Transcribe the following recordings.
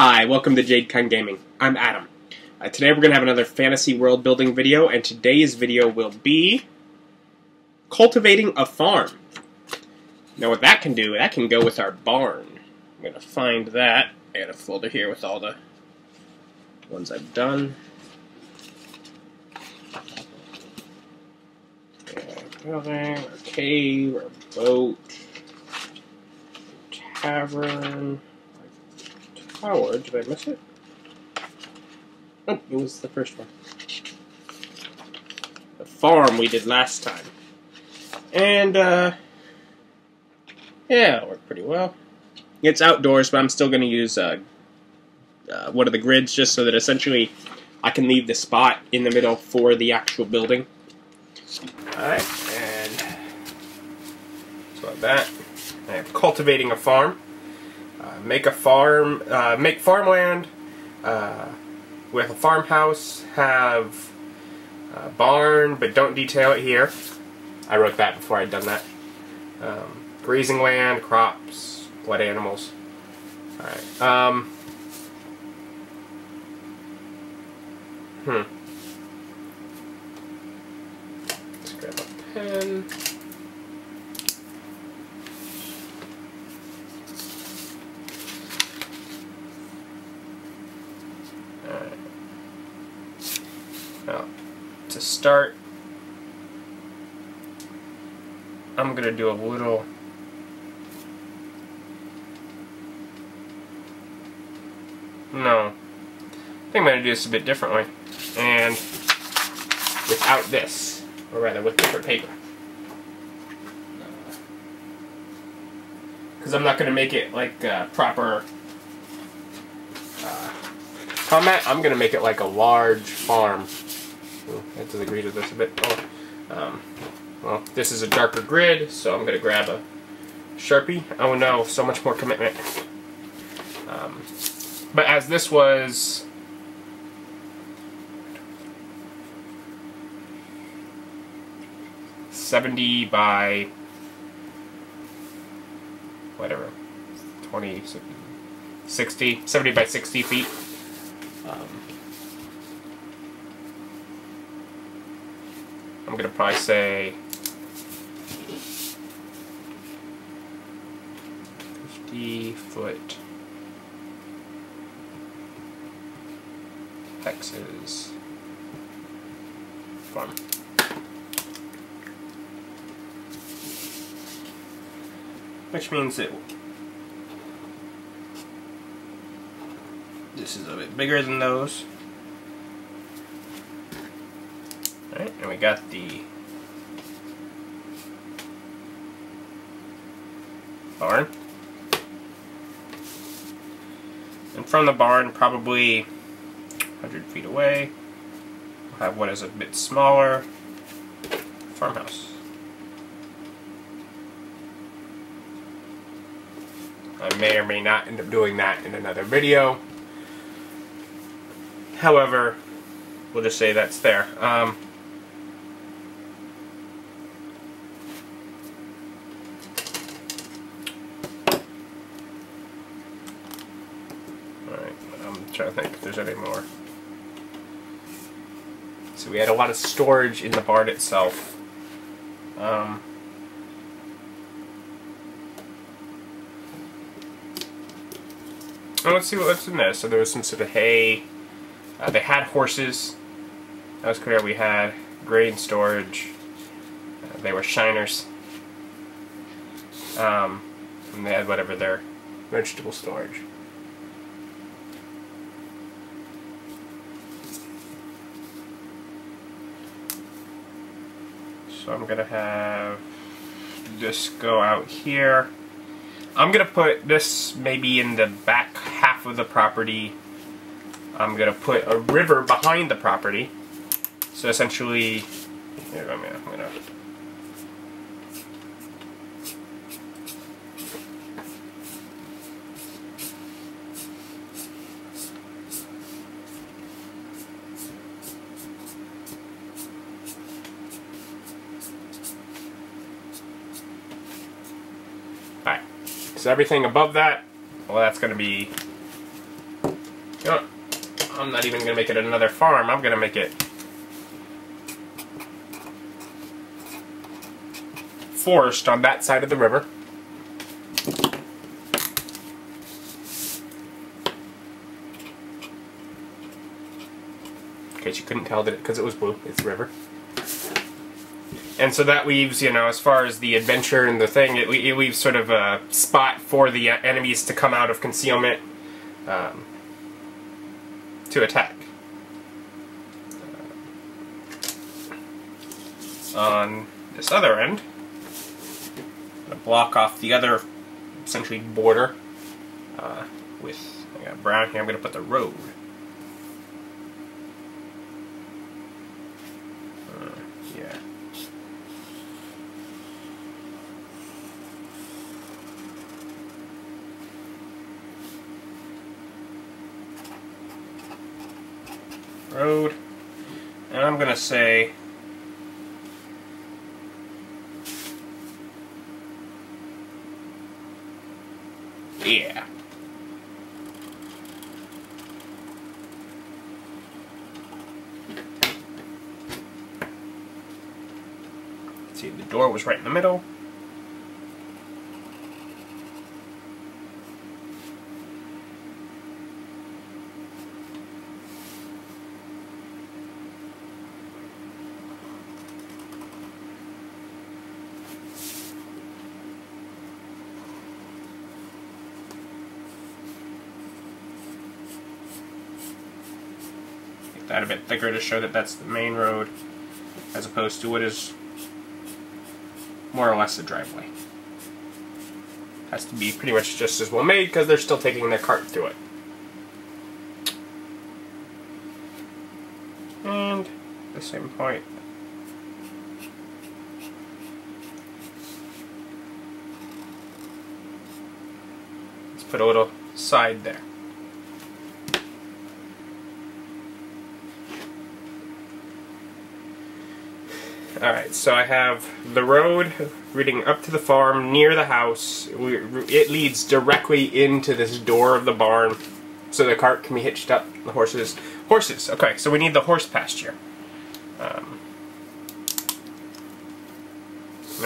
Hi, welcome to JadeKun Gaming. I'm Adam. Today we're going to have another fantasy world building video, and today's video will be cultivating a farm. Now what that can do, that can go with our barn. I'm going to find that. I got a folder here with all the ones I've done. Building, our cave, our boat, tavern, tower. Did I miss it? Oh, it was the first one. The farm we did last time. And, yeah, it worked pretty well. It's outdoors, but I'm still going to use one of the grids just so that essentially I can leave the spot in the middle for the actual building. Alright, and so that. I have cultivating a farm. Make farmland with a farmhouse, have a barn, but don't detail it here. I wrote that before I'd done that. Grazing land, crops, blood animals. Alright. Let's grab a pen. Now, to start, I'm going to do a little I think I'm going to do this a bit differently, and without this, or rather with different paper. Because I'm not going to make it like proper combat. I'm going to make it like a large farm. Ooh, I have to agree to this a bit. Well, this is a darker grid, so I'm going to grab a Sharpie. Oh no, so much more commitment. But as this was $70 by whatever, 20, 60, 70 by 60 feet. I'm going to probably say 50-foot hexes farm. Which means that this is a bit bigger than those. Alright, and we got the barn. And from the barn, probably 100 feet away, we'll have what is a bit smaller farmhouse. I may or may not end up doing that in another video. However, we'll just say that's there. Alright, I'm trying to think if there's any more. So we had a lot of storage in the barn itself. Let's see what's in there. So there was some sort of hay. They had horses. That was clear. We had grain storage. They were shiners. And they had whatever their vegetable storage. So I'm going to have this go out here. I'm going to put this maybe in the back half of the property. I'm going to put a river behind the property. So essentially, here, I'm going to Alright, so everything above that, well, that's going to be You know what? I'm not even going to make it another farm. I'm going to make it forest on that side of the river. In case you couldn't tell that because it was blue, it's river. And so that leaves, you know, as far as the adventure and the thing, it leaves sort of a spot for the enemies to come out of concealment to attack. On this other end, I'm going to block off the other, essentially, border with, I got brown here, I'm going to put the road. Yeah. Road. And I'm going to say yeah. See, the door was right in the middle. That a bit thicker to show that that's the main road, as opposed to what is more or less a driveway. Has to be pretty much just as well made because they're still taking their cart through it. And at the same point, let's put a little side there. Alright, so I have the road leading up to the farm near the house. It leads directly into this door of the barn, so the cart can be hitched up. The horses. Horses! Okay, so we need the horse pasture. And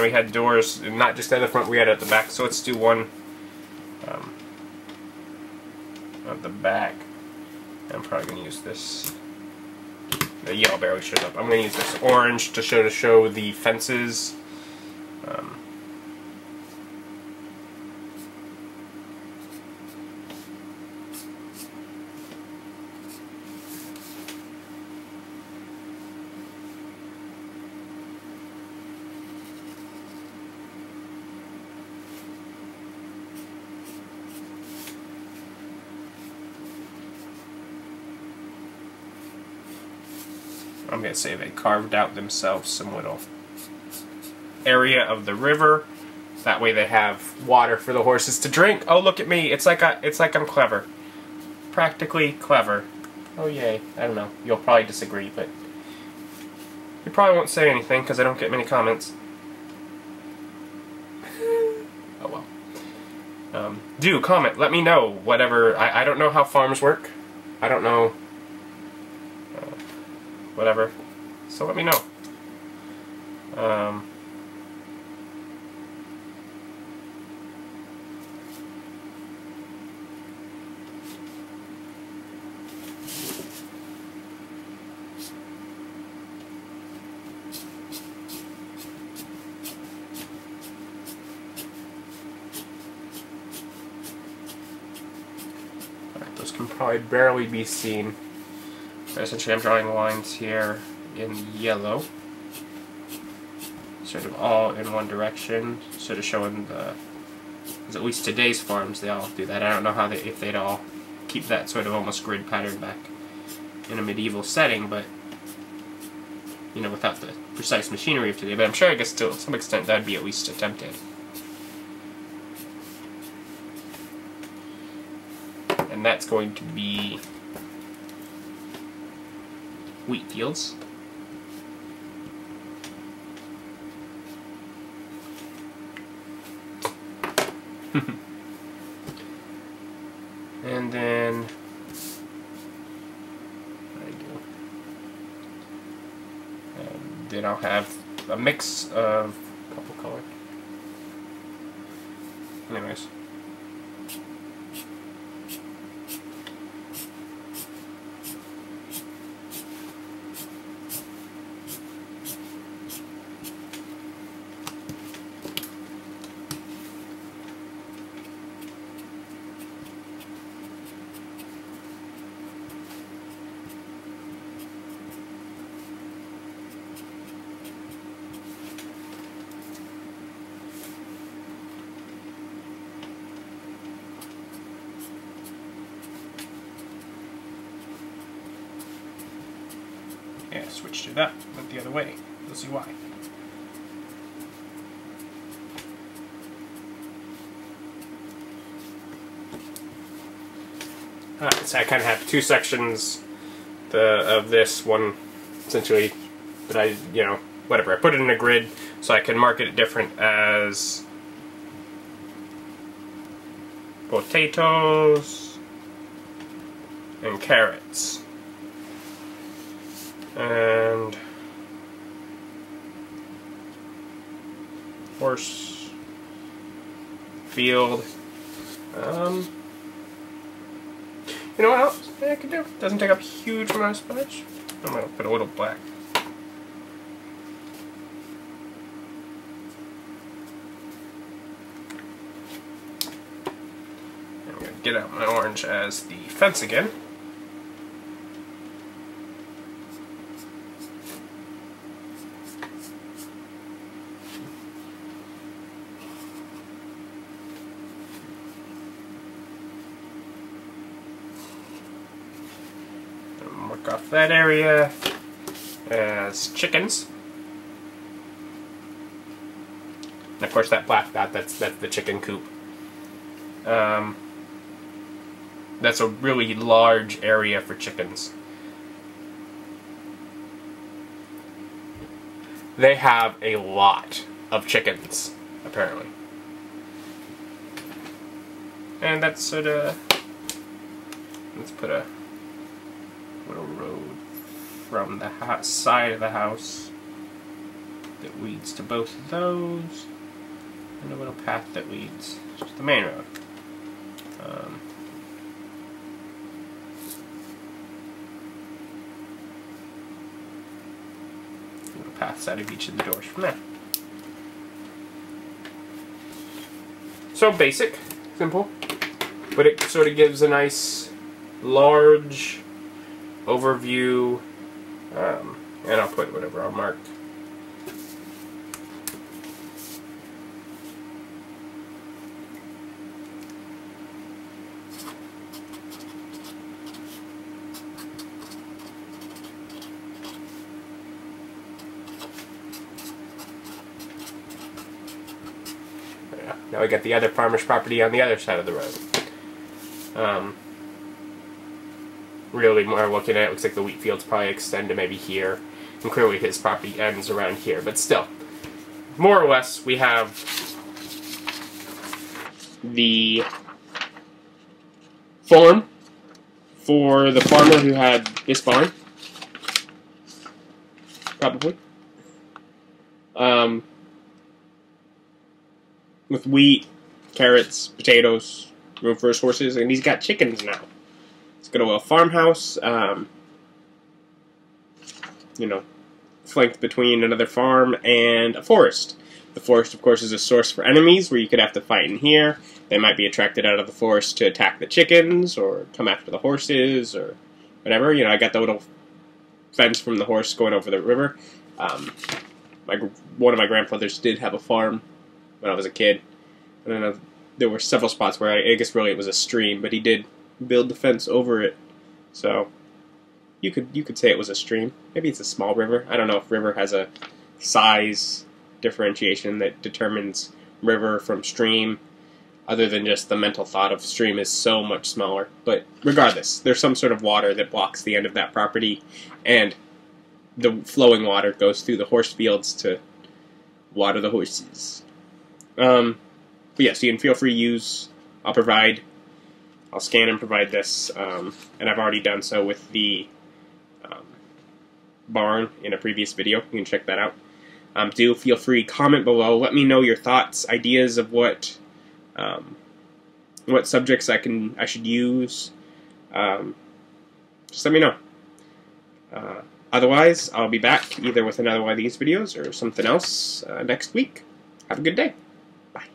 we had doors, not just at the front, we had at the back, so let's do one at the back. I'm probably going to use this. The yellow barely shows up. I'm going to use this orange to show the fences. I'm going to say they carved out themselves some little area of the river. That way they have water for the horses to drink. Oh, look at me. It's like I'm clever. Practically clever. Oh, yay. I don't know. You'll probably disagree, but you probably won't say anything because I don't get many comments. Oh, well. Do comment. Let me know. Whatever. I don't know how farms work. I don't know. Whatever. So let me know. Alright, those can probably barely be seen. Essentially, I'm drawing lines here in yellow, sort of all in one direction, sort of showing the, because at least today's farms, they all do that. I don't know how if they'd all keep that sort of almost grid pattern back in a medieval setting, but, you know, without the precise machinery of today, but I'm sure, I guess, to some extent, that'd be at least attempted. And that's going to be wheat fields. And then then I'll have a mix of purple color. Anyways. Yeah, switched it up, went the other way. You'll see why. Alright, so I kind of have two sections of this one, essentially, but I, whatever. I put it in a grid so I can mark it different as potatoes and carrots. And horse field. You know what else I could do? Doesn't take up a huge amount of space. I'm gonna put a little black. I'm gonna get out my orange as the fence again. Mark off that area as chickens. And of course that black dot, that's the chicken coop. That's a really large area for chickens. They have a lot of chickens, apparently. And that's sort of... Let's put a little road from the side of the house that leads to both of those, and a little path that leads to the main road. Little paths out of each of the doors from there. So basic, simple, but it sort of gives a nice large overview, and I'll put whatever I'll mark. Yeah, now we got the other farmer's property on the other side of the road. Really, more looking at it, looks like the wheat fields probably extend to maybe here, and clearly his property ends around here. But still, more or less, we have the farm for the farmer who had this barn, probably, with wheat, carrots, potatoes, room for his horses, and he's got chickens now. Got a little farmhouse, flanked between another farm and a forest. The forest, of course, is a source for enemies where you could have to fight in here. They might be attracted out of the forest to attack the chickens or come after the horses or whatever. I got the little fence from the horse going over the river. One of my grandfathers did have a farm when I was a kid. I don't know, there were several spots where I guess really it was a stream, but he did build the fence over it, so you could say it was a stream. Maybe it's a small river. I don't know if river has a size differentiation that determines river from stream, other than just the mental thought of stream is so much smaller. But regardless, there's some sort of water that blocks the end of that property, and the flowing water goes through the horse fields to water the horses. But yeah, so you can feel free to use. I'll scan and provide this, and I've already done so with the barn in a previous video. You can check that out. Do feel free, comment below. Let me know your thoughts, ideas of what subjects I should use. Just let me know. Otherwise, I'll be back either with another one of these videos or something else next week. Have a good day. Bye.